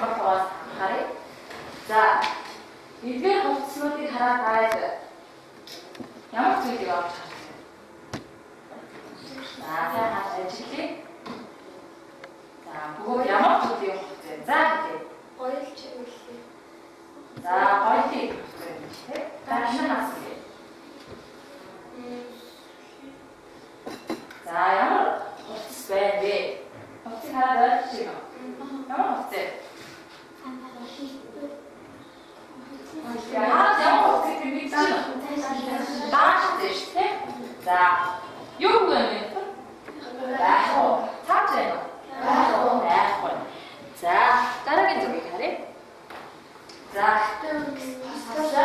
хамгаалаас харъя. За, эдгээр хувцснуудыг хараад байд ямар зүйлийг авч харах вэ? За, сайн ажиглая. За, бүгд ямар зүйлийг авах вэ? За, хэлээ. Гоёл чиглэлээ. За, гоёлыг авах вэ? За, шинэ асууя. За, ямар хувцас байна вэ? Хувцсыг хараад ойлгочих юм. Ямар хувцас вэ? Яагаад ямар хувцсыг мэдчихэв? Дааштай шүү дээ. За, юу вэ? Байх уу? Цаач байна уу? Байхгүй. За, дараагийн зүйлийг харъя. За, за,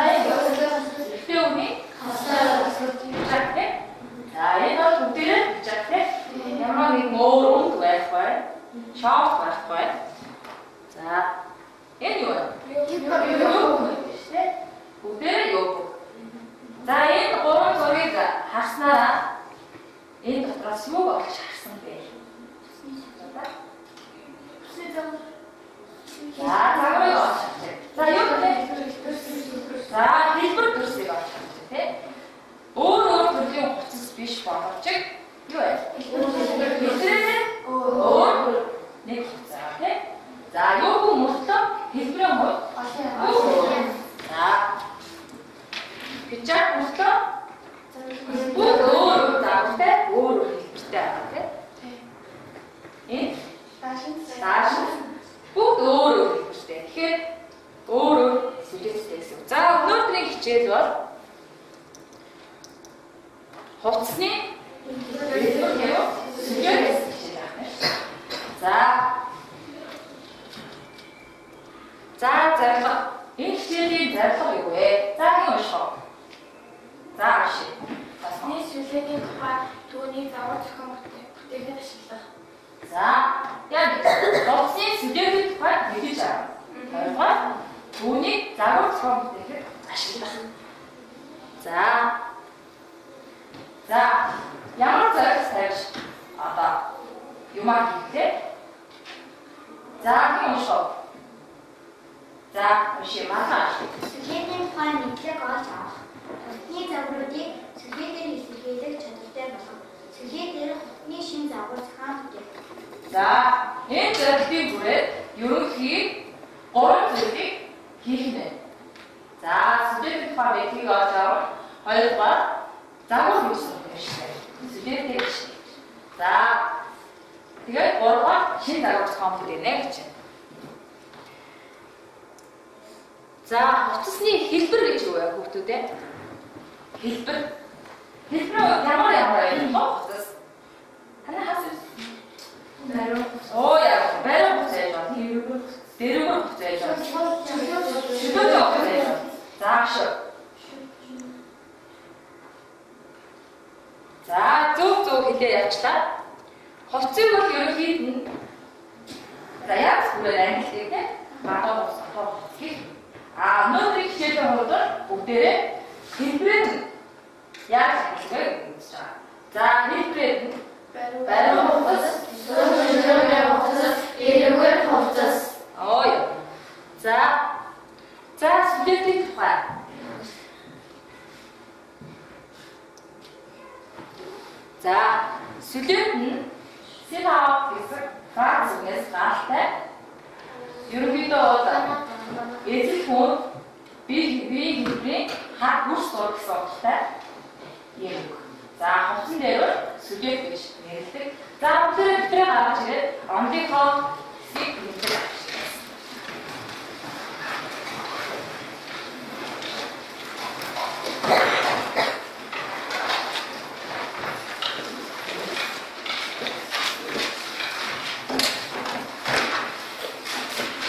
энэ бол бүгдээ бичээ. Ямар нэгэн өөр үнд байхгүй. Шоп байхгүй. За, энэ юу вэ? Бүгдээ юу? За, энэ гурван зургийг харснараа энэ дотроос юу болж харсан бэ? За, загварыг олж харъя. За, юу вэ? За, хэлбэр төрсийг олж харъя, тий? Өөр төрлийн хувцас биш боловч юу вэ? Хэлбэрээ өөр нэг хувцас, тий? За, юу гоо мөртлөө хэлбэрээ мөр. За. Бичээ мөртлөө бүгд өөр загвартай, өөр хэлбэртэй байгаа, тий? Энэ дааш бүгд өөр хэлбэртэй. Тэгэхээр өөр сүлжээтэй гэсэн. За, өнөөдрийн хичээл бол хувцсны сүлжээ. За. За, зорилго. Энэ хичээлийн зорилго юу вэ? За, энэ унших. За, ашиг. Хувцсны сүлжээний тухай түүний загвар зохион бүтээхэд ашиглах. За, яа нэг хувцсны сүлжээний тухай мэдэж авах. Хоёрдугаар түүнийг загвар зохион бүтээхэд ашиглах. За. За, ямар зорилго тавьж одоо юмаа хийлээ? За, энэ унших. За, уншия маргааш. Сүлжээний тухай мэдлэг олж авах. Хувцсны загваруудыг сүлжээгээр илэрхийлэх чадвартай болох. Сүлжээ дээр хувцсны шин загвар зохион бүтээх. За, энэ зорилтын бүрээд ерөнхий 3 зүйлийг хийх нэ. За, сүлжээний тухай мэдлэг олж авах. Хоёрдугаар загвар үүсгэх хэрэгтэй. Сүлжээтэй биш. За, тэгээд 3-аар шин загвар зохион бүтээнэ гэж байна. За, хувцсны хэлбэр гэж юу вэ хүүхдүүд ээ? Хэлбэр. Хэлбэр ямар байх вэ? Хувцас. Танай хасаа. Оо яа, бариу хувцас яа. Дэрэгүр хувцас яа. Шүдөө хувцас яа. Зааш. За, зөв хэлээ явчлаа. Хувцсыг бол ерөнхийд нь за яг зүгээр англи тийм гадаа хувцас гэх. Өнөөдрийн хичээлийн хувьд бүгдээрээ хэлбэрээр яаж хэлвэ гэж байна. За, хэлбэрээр бариу хувцас, сүлжээ хувцас, дэрэгүр хувцас. За, сүлжээний тухай. За, сүлжээд нь синап гэсэн ганц үгнээс гаралтай. Ерөнхийдөө бол эзэл хүн бие хэлбэрийн хад бүрс зураг гэсэн утгатай юм. За, хувцсан дээр сүлжээ гэж нэрлэдэг. За, бүгдээ гаргаж ирээд ондынхоо хэсгийг нэмдэг авчихсан.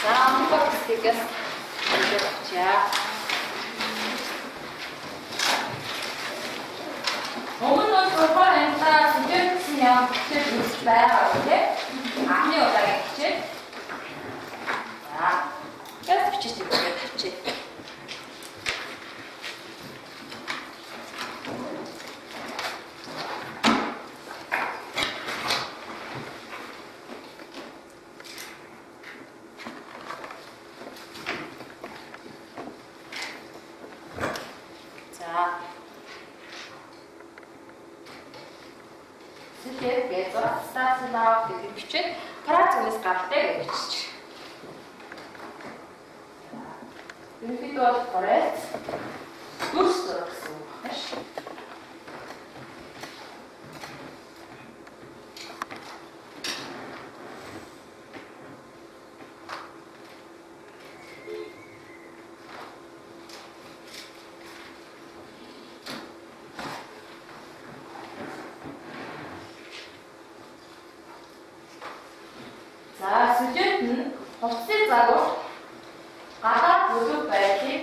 За, ондынхоо хэсгээс нэмдэг авчаа. Өмнө нь сургууль амтаа сүлжээ гэсэн юм хичээл үүсэж байгаа үү? Анхны удаагийн хичээл. За, яг бичиж өгөөд тавьчих. now гэдэг бичээд практикнес гаралтай гэж бичиж. Ерөнхийдөө бол проект дүрс зураг гэсэн үг байна шүү. За, студент нь хувцсыг загвар гадаад бүлэг байдлыг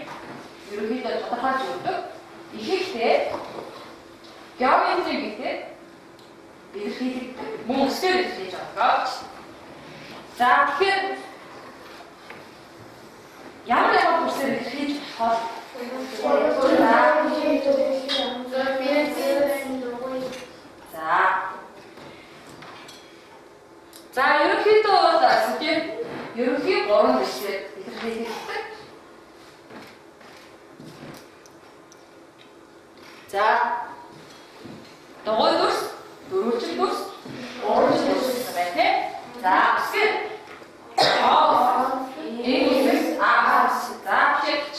ерөнхийдөө тодорхойлж өгдөг. Ихэвчлэн геометрийн гэдэг илэрхийлэг мөн өсвөр илэрхийлж байгаа. За, тэгэхээр ямар бүсээр илэрхийлж болох За, ерөнхийдөө бол студент ерөнхий 3 бүсээр илэрхийлдэг. За, дугуй дүрс, дөрвөлжин дүрс, уралжин дүрс гэсэн байна тийм. За, үсгээр за, чекч.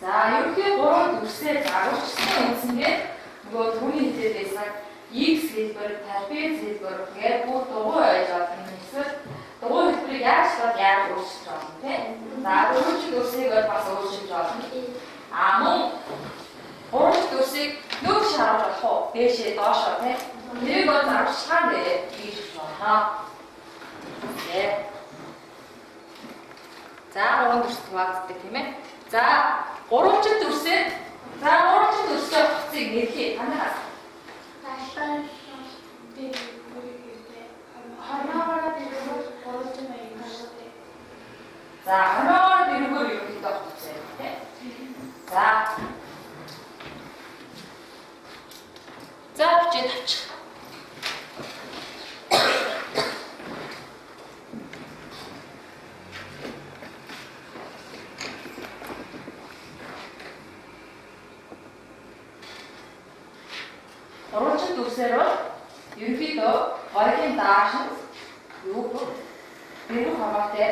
За, ерөнхий 3 дүрсээр загварчсан үндсэндээ нөгөө түрүүний хэлээд байсан x хэлбэр, тарбиз хэлбэр тэгээд бүх дугуй байж болно. Эсвэл дугуй хэлбэрийг яаж өөрчилж болно тийм. За, дөрвөлжин дүрсийг бас өөрчилж болно. Мөн 3 дүрсийг нүүр шаруулж болох уу? Дээшээ доошоо тийм. Тэрийг бол загварчсан дээр хийж болно. За, 3 дүрс хуваагддаг тийм ээ. За, 3 дүрсээр хувцсыг нэрлэе. Танаас. За, ханагаар дэргүүр ерөнхийдөө хувцсаа тийм. За, бичээд авчих. Уралжин дүрсээр бол ерөнхийдөө оригийн дааш нь юу вэ? Дэрэг хамаатай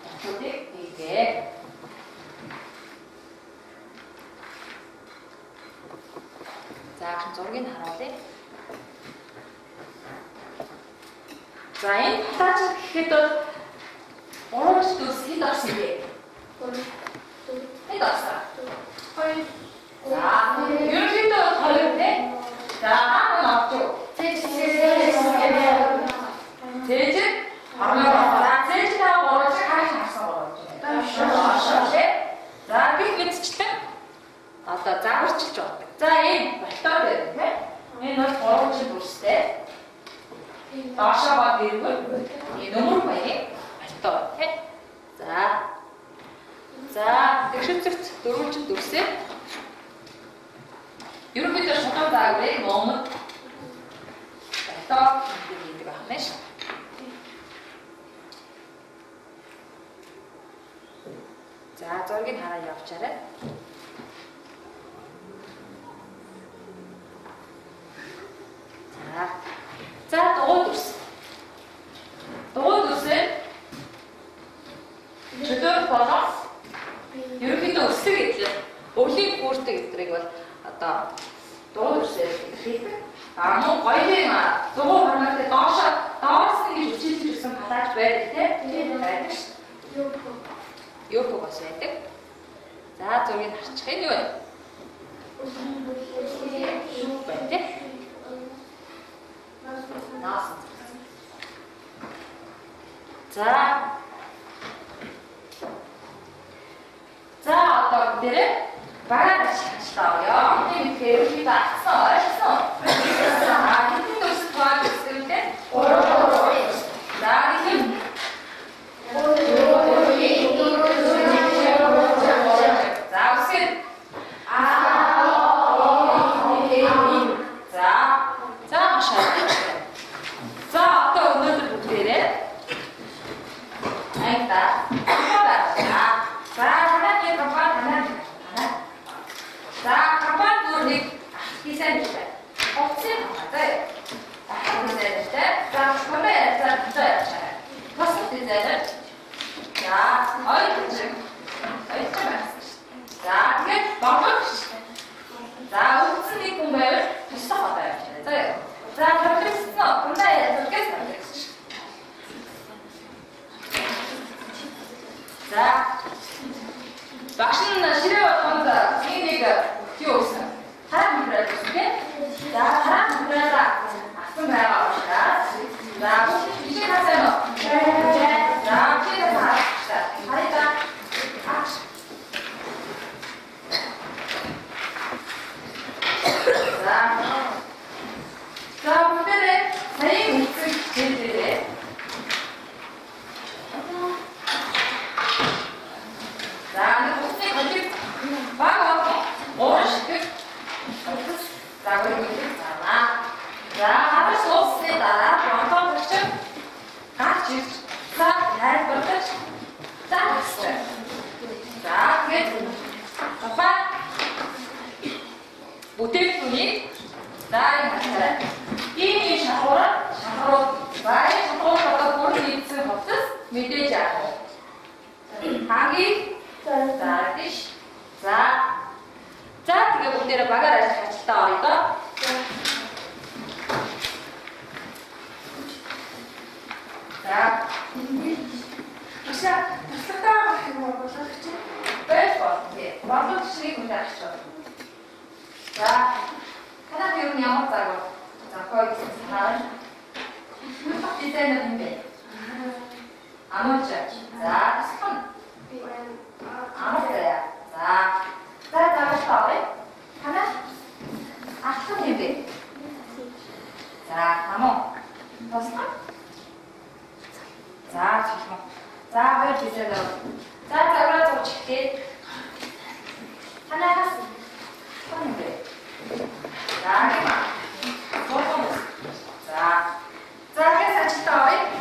хотуудыг хийдэг. За, зургийг харуулъя. За, энэ таач гэхэд бол уралж дүрс хэд орсон бэ? Хэд орсон? 2. За, ерөнхийдөө 2 тийм. За, хаана авч юу? Цэжид цэжид орж хааш харсан болов. За, би мэдчихлээ. Одоо загварчилж байна. За, энэ балтаа дээр тийм. Энэ бол 3 дүрстэй. Доошоо дэргүүр энэ нөмөр баярын балтаа тийм. За, тэгшүцэгт 4 дүрсээ ерөнхийдөө шатан загварыг номод балтаа гэдэг байна шүү. За, зургийг хараа явчаарай. За, дугуй дүрс. Дугуй дүрсээ чөлөөх болоо ерөнхийдөө өслөг гэдэг. Өвлийн хүүртэй гэдгийг бол одоо дугуй дүрсээр хэлдэг. Мөн гоёлын дугуй хамаатай доос гэж үчилж ирсэн палаж байдаг тийм байдаг шүү. Юу бас байдаг. За, зургийг харчих юм юу вэ? Байдаг. Наас. За, одоо дээр багаж хаштаавё. Энэ хэрэг таасан ойрсон. Хэдэн дүрс туаг гэсгэлээ? 3. За, тийм. За, үсэг. 자, 그러면 자, 붙어요. 벌써 이제는 자, 어이쯤. 자, 이게 막을 자, 우측이 공부를 다시 시작하다. 자, 그렇게 했어. 근데 그렇게 자, 맛있는 시리얼 하면서 생일이가 뛰어있어. 사람 그래 볼게. 자, 사람 그래라. 아픈 거야, 봅시다. 자, 이제 가세요. 자, 피해서 합시다. 잘했다. 자, 문제는 제일 목숨 제일 자, 근데 목숨이 거기 막아. 어르신들. 자, 우리 있잖아. 자, 할 수 없습니다. 완전 그렇죠? 같이. 자, 잘 버텨. 자, 자, 그게 정말 못할 뿐이 나의 이미 샤워를 갖다 보는 입술 없듯 믿지 않고 하기 자, 뜻 자, 그게 못되는 바가를 같이 따오니까 자, 시작. 완전 수익 문제하시죠. 자, 하나 배우는 영어 짜고. 자, 거기 하나. 이제는 준비. 안 오죠? 자, 손. 안 왔어요. 자, 잡았어. 하나. 손 준비. 자, 감어. 더 손. 자, 잠깐만. 자, 왜 비슷해요? 자, 잡아줘. 줄게. 하나 갔어. 손인데. 자, 이만. 자, 해서 치다.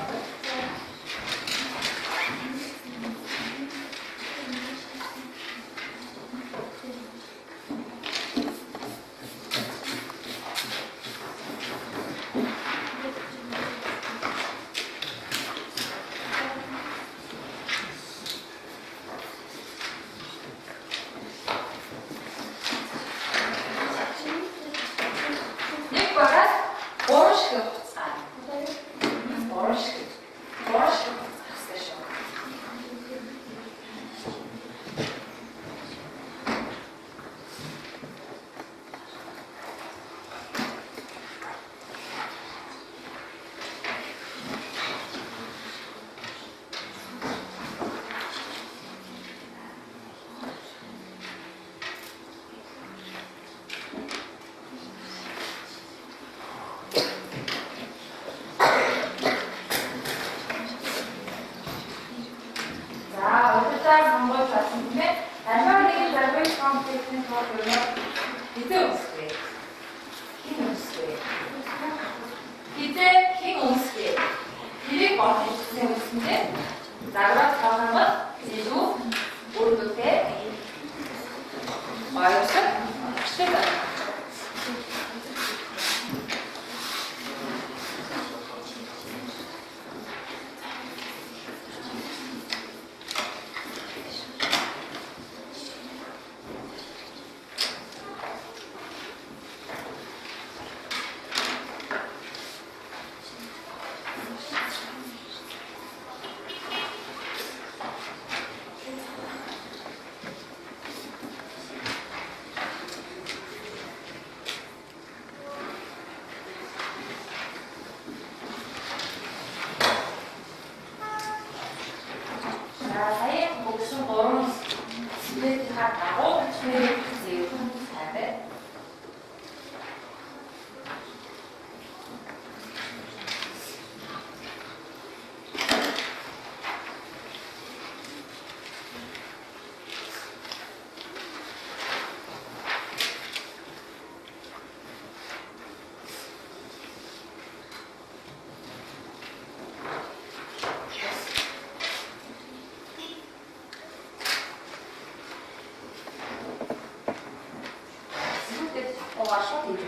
Başka değil,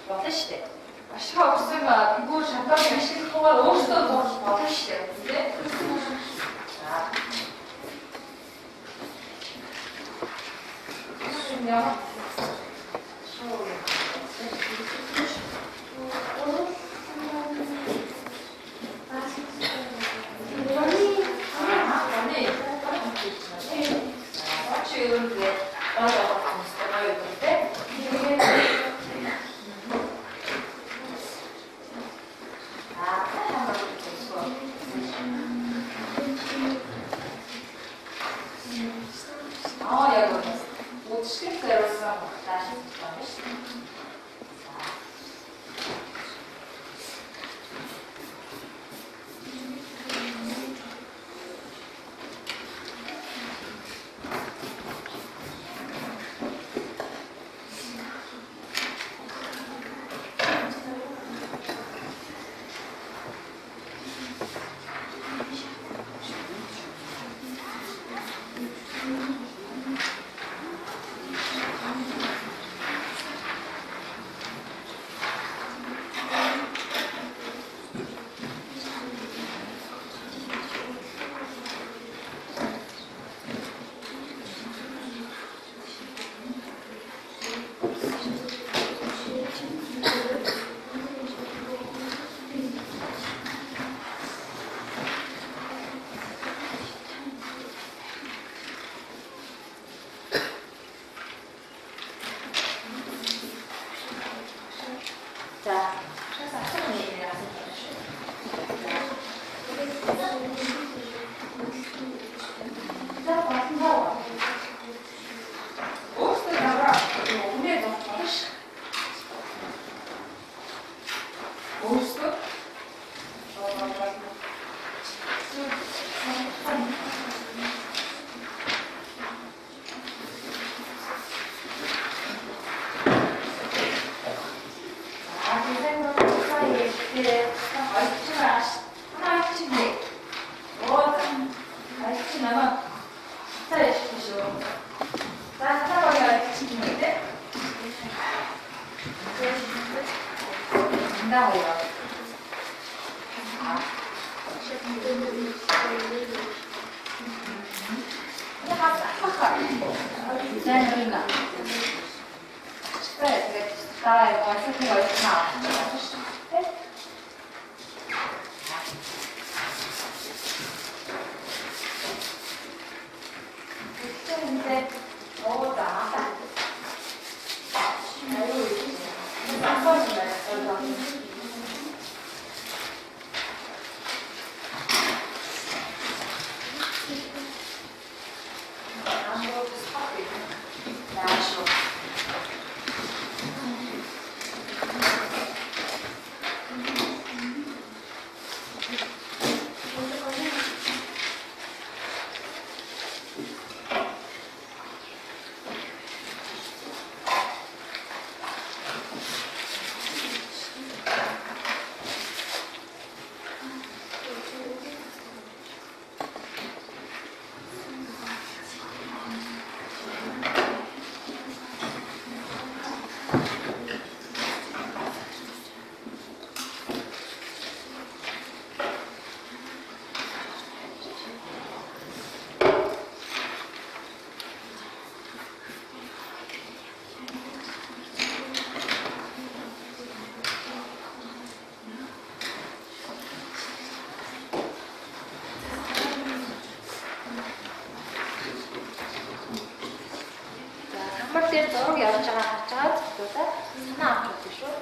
bakıştı. Başka olsun, bu şartlar yaşlı бол өөрсдөө зурж болно шүү дээ. Тэ? За. Яа. дээр зураг явж байгаа харж байгаа зүйлүүдээ санаа авч үзье шүү.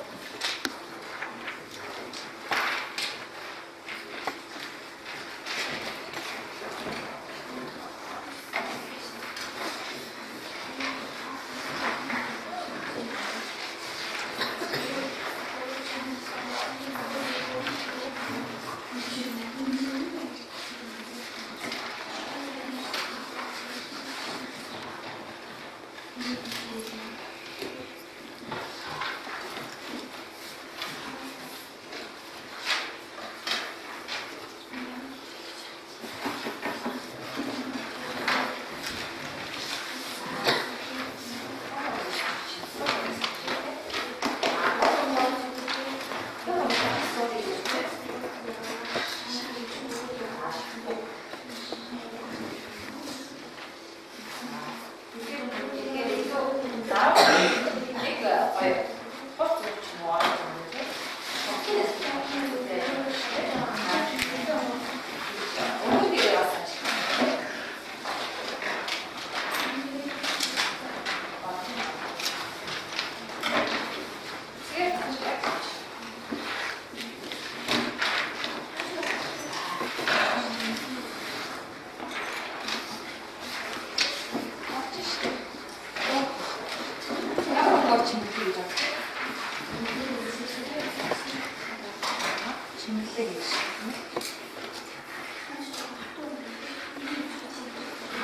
Çimlikte geçti.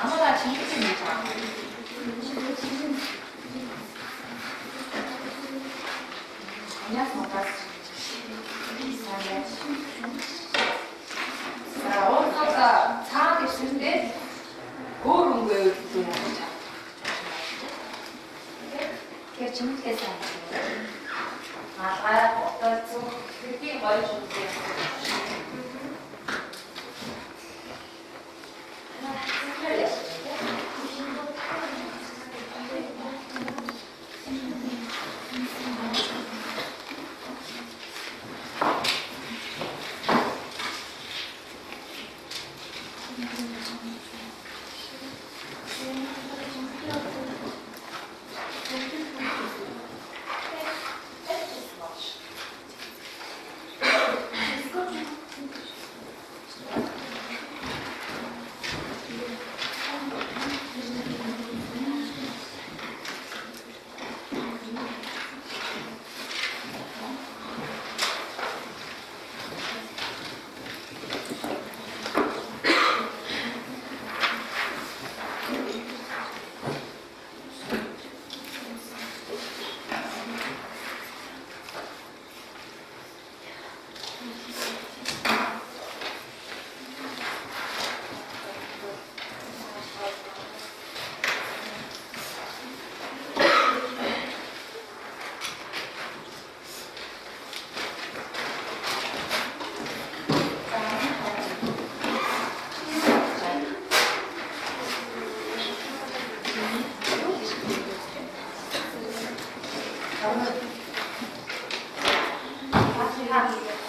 Ama ben çimlikte geçeceğim. Yapma bak. 자, 원서가 상하게 쓸 때 고른 거예요, 그거는. 이렇게 준비해서 아, 어떤 좀 그렇게 머리 준비해서.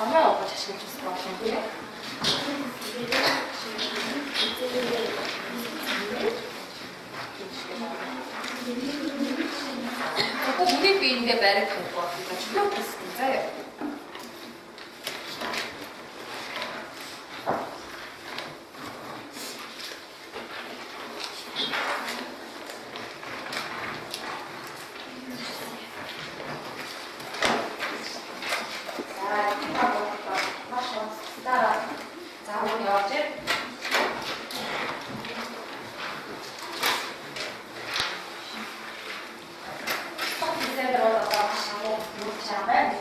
얼마나 오빠 자신 있을 것 같은데? 자꾸 눈이 비는데 매력 될것 같으니까 충격했을 자, 오늘 여집 이제 들어갔다 하고 이렇게 하면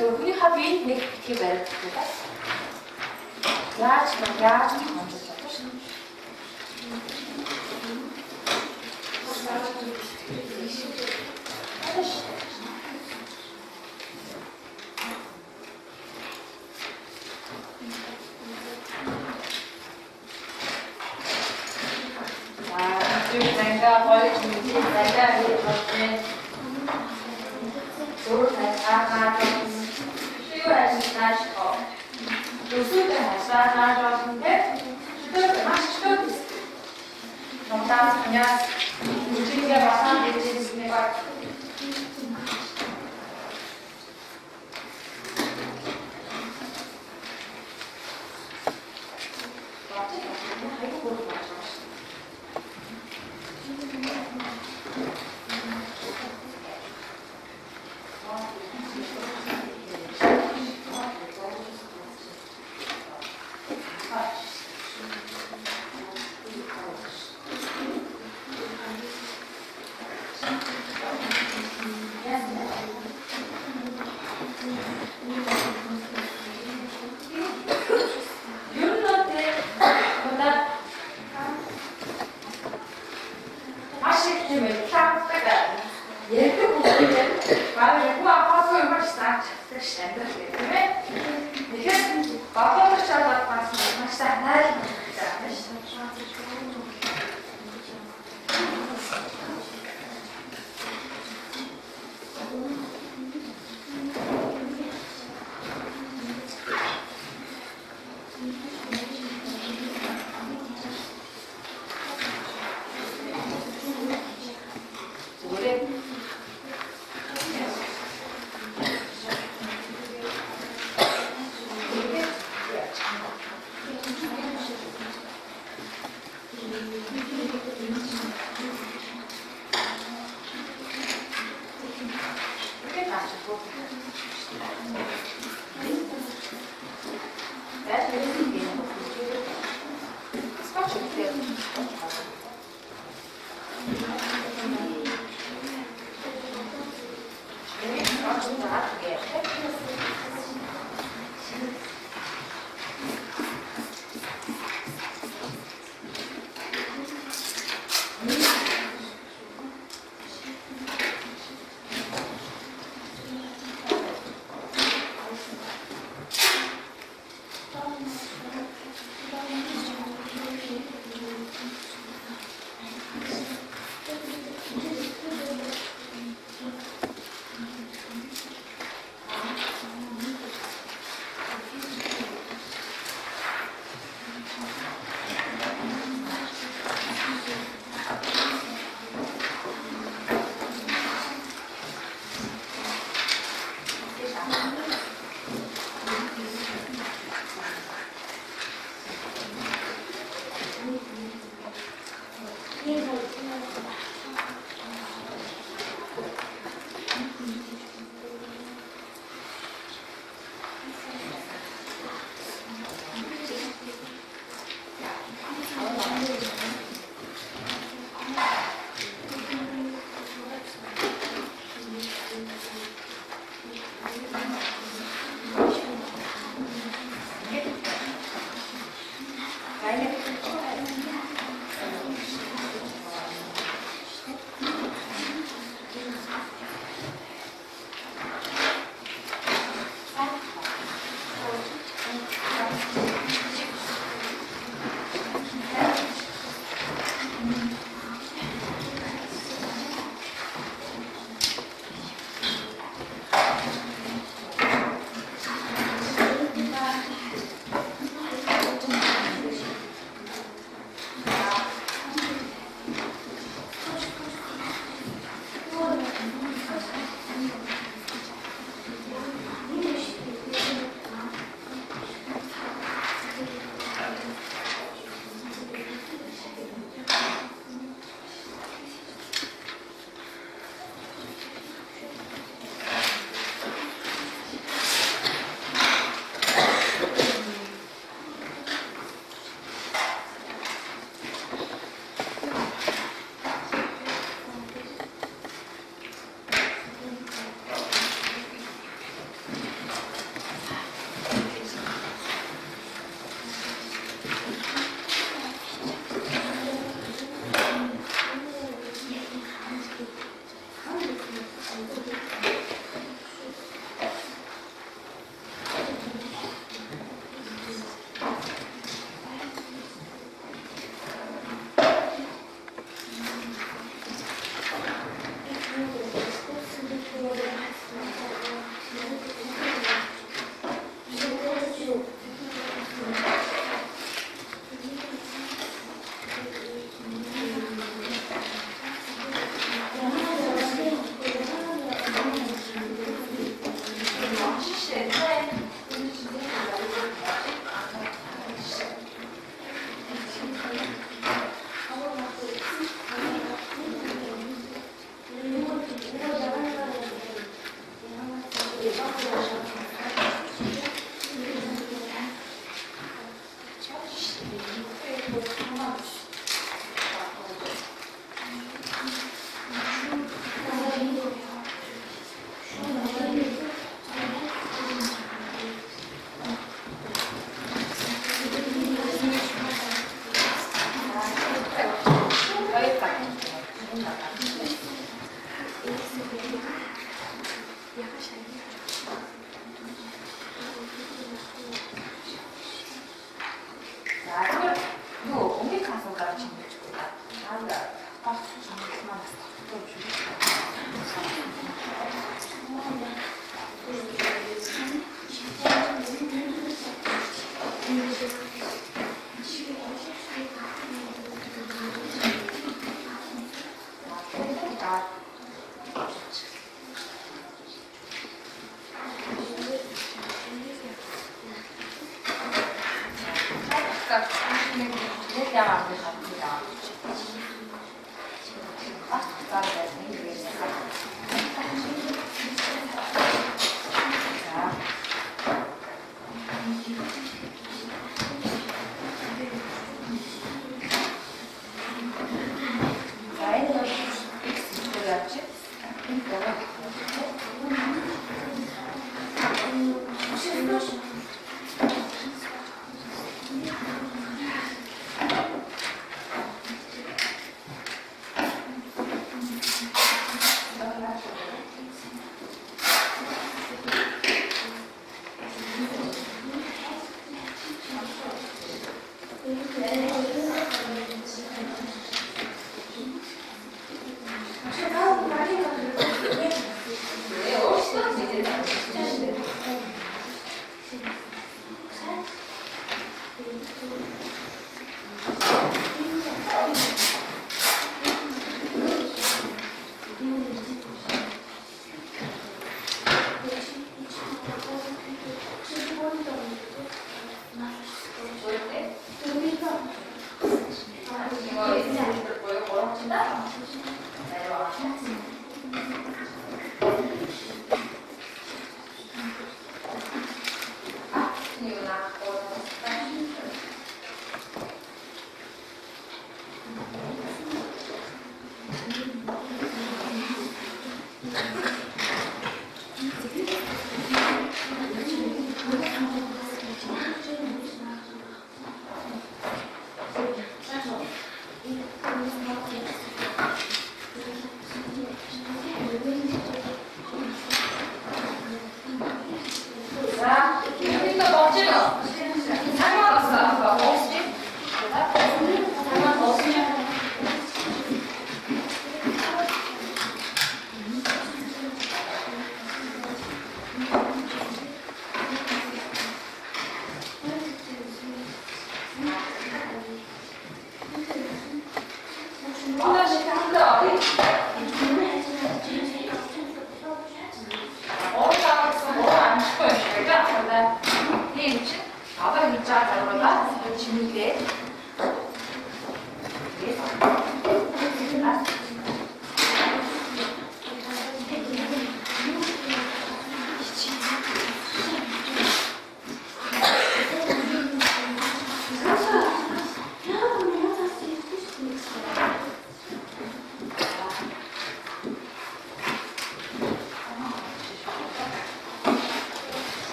Hoe heb je het niet gewerkt? Ja, 그래. 이렇게 가지고. 내가 재밌는 스카치 밑에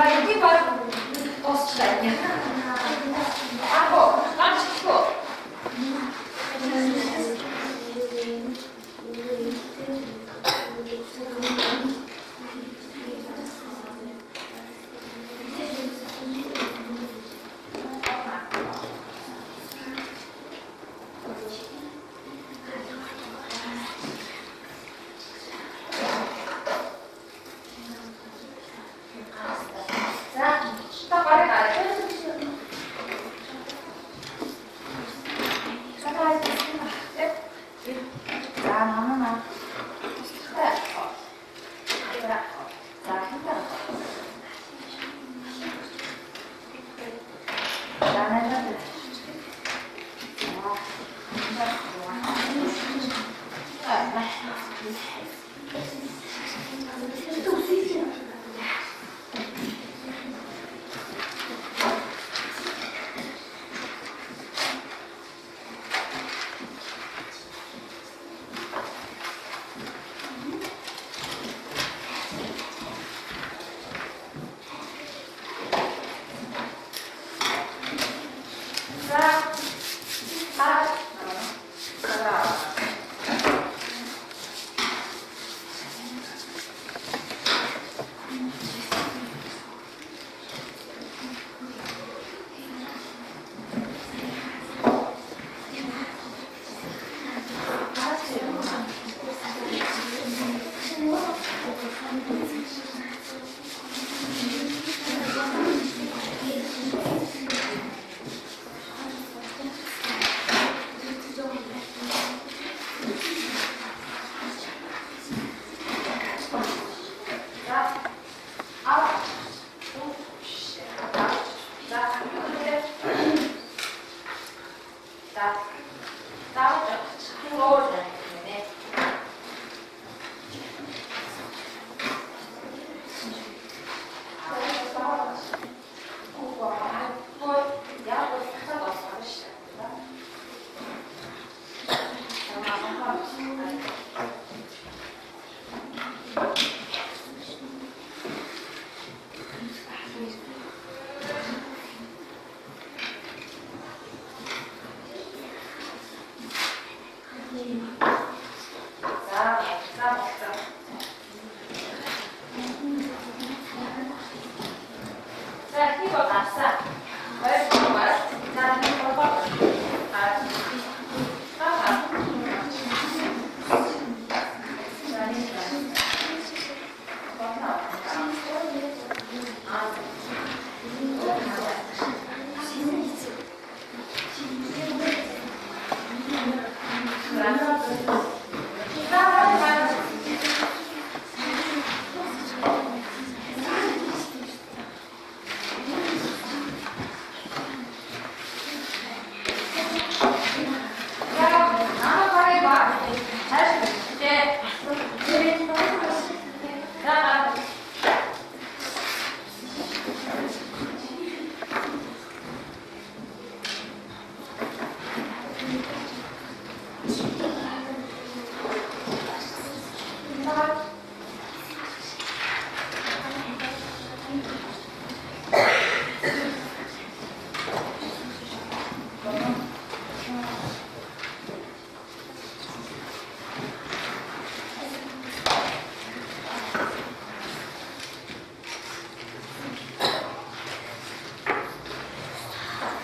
자, 여기 봐. 버스가 있냐? 하고, 맞추고. 자, 똑바로 가르쳐 주시오. 자, 나무나. 자, 힘들어. 자, 내가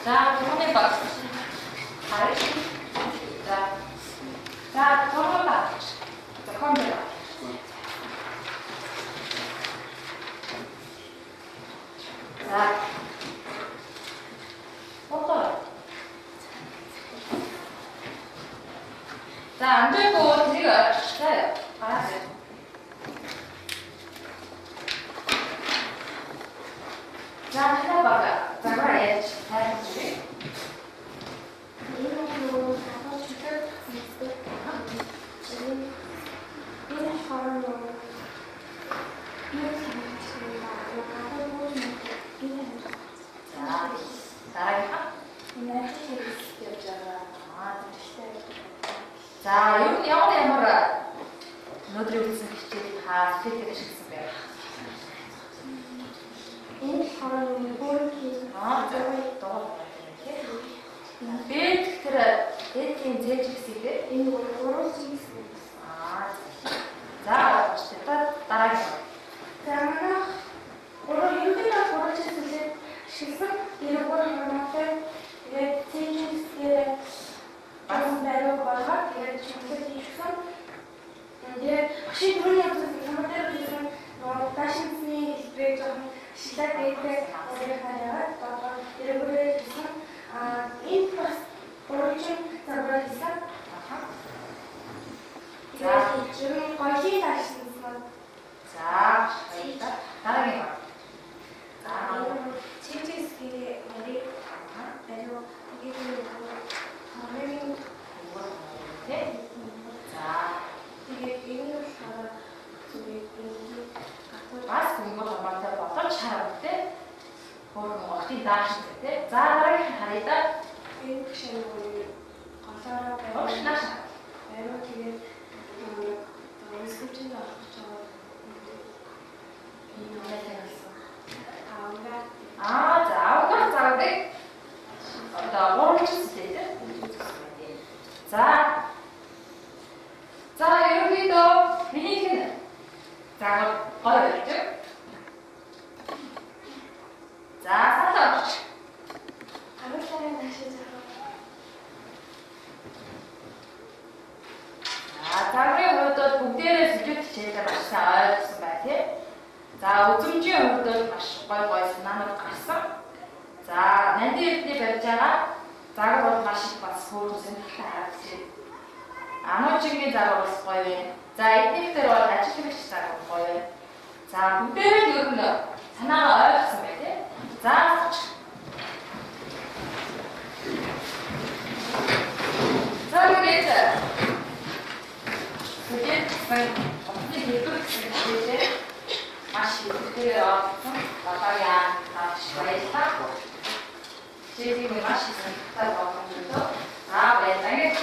자, 손에 봐. 자, 손을 봐. 자, 컴퓨터. 자, 뻗어요. 자, 안 들고 지금 기다려. 알았어요. 자, 하나 봐봐. 봐봐, 얘 잘해주지. 이름으로 다섯 줄을 지금 이런 걸로 이렇게 하겠습니다. 다섯 번째 이름 자, 잘하겠다. 이날 시작했잖아. 자, 여기 영어에 뭐라? 너들이 무슨 기질이 다 실제로 싶습니다. Энэ болохоор өөрөө хийж Доо. Бид тэр эдийн зээж хэсэгтэй. энэ өөрөө хийж. За, дараагийн. За манайх өөрөө ерөнхийдөө гурван зүйлээр шилсэн гэрүүр хормотой тэгээд цэжинсээр басан байруу болгоод тэгээд чимэглэж хийсэн. Тэгээд машин түрүүний явсан самтар хийсэн нөгөө фэшнсний хэлбэрээр жоохон шилээд байдаг өөрийнхөө яваад одоо гэрүүрээр хийсэн. Энэ бас оригин цагаар хийсэн. Тэгээд чинь гоё таашсан. За, дараагийн. Чичисгийн 머리 그리고 이게 머리 자, 이게 비누가 저기 бас 공부 정말 어떤 차라때 보는 거 어떻게 나시는데 자를 하리다 비누션 머리 가사라고 혹시 나시 내가 되게 너무 스킵진다 저 이 노래 들었어. 다음에 자, 오늘 자는데 오늘 주스테이지. 자, 여기도 미니키는 자, 어디였죠? 자, 사서 다른 사람 다시 자, 그리고 또 복대를 수준 제일 맛있어 알았어, 맞지? 자, 오줌주에 오늘 맛있고 거기서 나눠 갔어. 자, 난디에 뵙잖아. 자고 맛있고 소주 생각하지. 아무쪽에 자고 거예요. 자, 이때부터 나중에 시작할 거예요. 자, 무대를 누르는 하나가 어렵습니다. 자, 그래서 그게 어떻게 이렇게 맛이 그래요. 나가야 맛있어. 지금 맛있으니까 먹는 것도 다 매장에